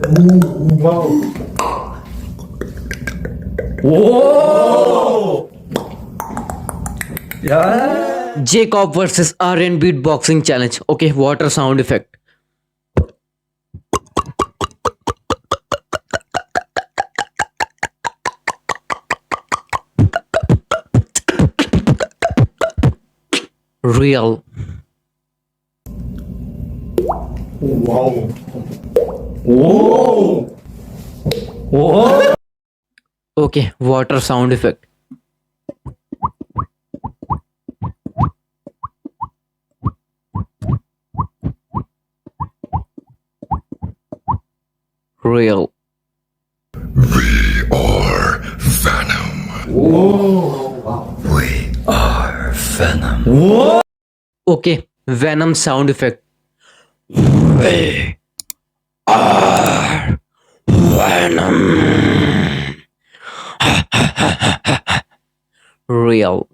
Wow. Whoa. Yeah. Jacob versus Aryan beatboxing challenge. Okay, water sound effect. Real. Wow. Whoa. Whoa. Okay, water sound effect. Real. Or Venom. Whoa. We are Venom. Whoa. Okay, venom sound effect. We are Venom. Real.